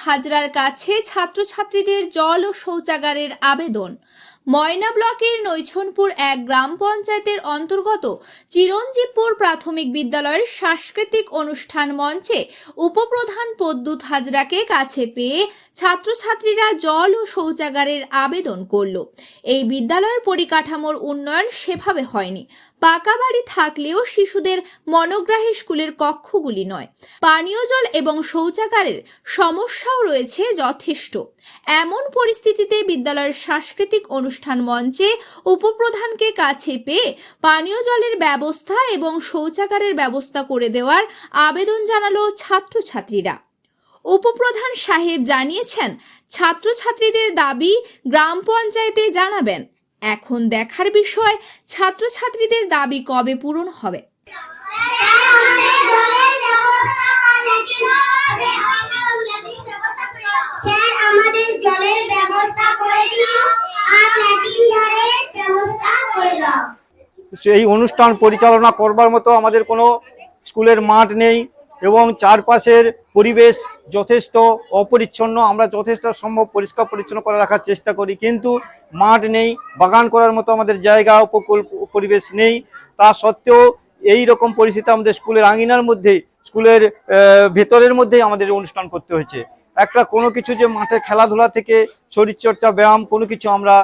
হাজরার কাছে ছাত্রছাত্রীদের জল ও শৌচাগারের আবেদন। ময়না ব্লকের নৈছনপুর এক গ্রাম পঞ্চায়েতের অন্তর্গত চিরঞ্জীবপুর প্রাথমিক বিদ্যালয়ের সাংস্কৃতিক অনুষ্ঠান মঞ্চে উপপ্রধান প্রদ্যুৎ হাজরাকে কাছে পেয়ে ছাত্রছাত্রীরা জল ও শৌচাগারের আবেদন করল। এই বিদ্যালয়ের পরিকাঠামোর উন্নয়ন সেভাবে হয়নি। পাকা বাড়ি থাকলেও শিশুদের মনোগ্রাহী স্কুলের কক্ষগুলি নয়। পানীয় জল এবং শৌচাগারের সমস্যাও রয়েছে যথেষ্ট। এমন পরিস্থিতিতে বিদ্যালয়ের সাংস্কৃতিক অনুষ্ঠান মঞ্চে উপপ্রধানকে কাছে পেয়ে পানীয় জলের ব্যবস্থা এবং শৌচাগারের ব্যবস্থা করে দেওয়ার আবেদন জানালো ছাত্রছাত্রীরা। উপপ্রধান সাহেব জানিয়েছেন, ছাত্রছাত্রীদের দাবি গ্রাম পঞ্চায়েতে জানাবেন। এখন দেখার বিষয় ছাত্রছাত্রীদের দাবি কবে পূরণ হবে। এই অনুষ্ঠান পরিচালনা করবার মতো আমাদের কোনো স্কুলের মাঠ নেই এবং চারপাশের পরিবেশ যথেষ্ট অপরিচ্ছন্ন। আমরা যথেষ্ট সম্ভব পরিষ্কার পরিচ্ছন্ন করে রাখার চেষ্টা করি, কিন্তু মাঠ নেই, বাগান করার মতো আমাদের জায়গা উপকূল পরিবেশ নেই। তা সত্ত্বেও এই রকম পরিস্থিতি আমাদের স্কুলের আঙিনার মধ্যে, স্কুলের ভেতরের মধ্যেই আমাদের অনুষ্ঠান করতে হয়েছে। একটা কোনো কিছু যে মাঠে খেলাধুলা থেকে শরীরচর্চা ব্যায়াম কোনো কিছু আমরা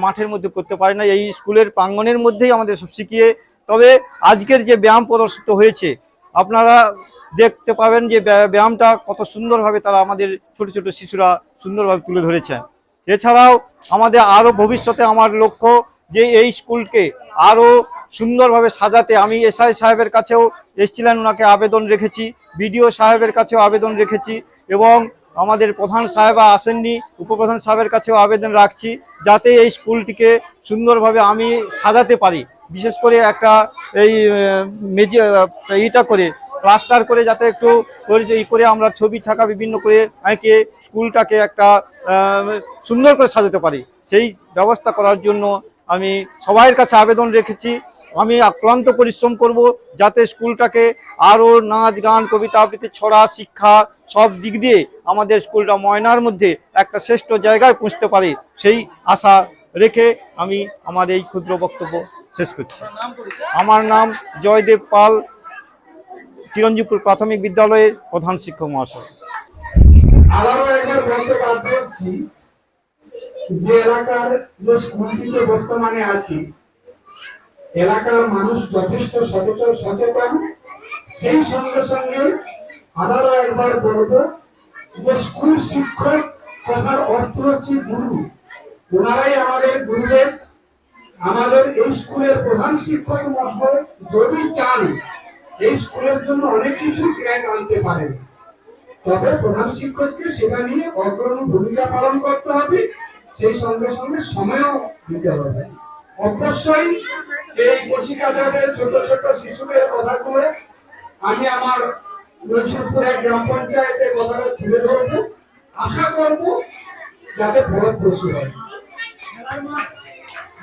মাঠের মধ্যে করতে পারি না, এই স্কুলের প্রাঙ্গণের মধ্যেই আমাদের সব শিখিয়ে। তবে আজকের যে ব্যায়াম প্রদর্শিত হয়েছে আপনারা দেখতে পাবেন যে ব্যায়ামটা কত সুন্দরভাবে তারা আমাদের ছোট ছোট শিশুরা সুন্দরভাবে তুলে ধরেছে। এছাড়াও আমাদের আরও ভবিষ্যতে আমার লক্ষ্য যে এই স্কুলকে আরও সুন্দরভাবে সাজাতে। আমি এসআই সাহেবের কাছেও এসেছিলেন, ওনাকে আবেদন রেখেছি, বিডিও সাহেবের কাছেও আবেদন রেখেছি এবং আমাদের প্রধান সাহেবা আসেননি, উপপ্রধান সাহেবের কাছেও আবেদন রাখছি যাতে এই স্কুলটিকে সুন্দরভাবে আমি সাজাতে পারি। বিশেষ করে একটা এই এইটা করে প্লাস্টার করে যাতে একটু করে আমরা ছবি ছাকা বিভিন্ন করে এঁকে স্কুলটাকে একটা সুন্দর করে সাজাতে পারি, সেই ব্যবস্থা করার জন্য আমি সবাইয়ের কাছে আবেদন রেখেছি। আমি আক্রান্ত পরিশ্রম করব যাতে স্কুলটাকে আরও নাচ গান কবিতা আবৃত্তি ছড়া শিক্ষা সব দিক দিয়ে আমাদের স্কুলটা ময়নার মধ্যে একটা শ্রেষ্ঠ জায়গায় পৌঁছতে পারে, সেই আশা রেখে আমি আমার এই ক্ষুদ্র বক্তব্য শেষ করছি। আমার নাম জয়দেব পাল, চিরঞ্জীবপুর প্রাথমিক বিদ্যালয়ের প্রধান শিক্ষক মহাশয়। আবারও একবার বলতে বাধ্য হচ্ছি যে এলাকার যে স্কুলটিতে বর্তমানে আছি, এলাকার মানুষ যথেষ্ট সচেতন। সেই সঙ্গে সঙ্গে আবারও একবার বলবো যে স্কুল শিক্ষক কথার অর্থ হচ্ছে গুরু। ওনারাই আমাদের গুরুদেব। আমাদের এই স্কুলের প্রধান শিক্ষক মহাশয় যদি চান এই স্কুলের জন্য অনেক কিছু ত্যাগ আনতে পারেন, তবে প্রধান শিক্ষককে সেটা নিয়ে অগ্রণী ভূমিকা পালন করতে হবে, সেই সঙ্গে সঙ্গে সময়ও দিতে হবে। অবশ্যই এই কচিকাচাদের ছোট ছোট শিশুদের কথাগুলো আমি আমার নৈছনপুর এক গ্রাম পঞ্চায়েতে কথাটা তুলে ধরবো। আশা করবো যাতে ফলপ্রসূ হয়।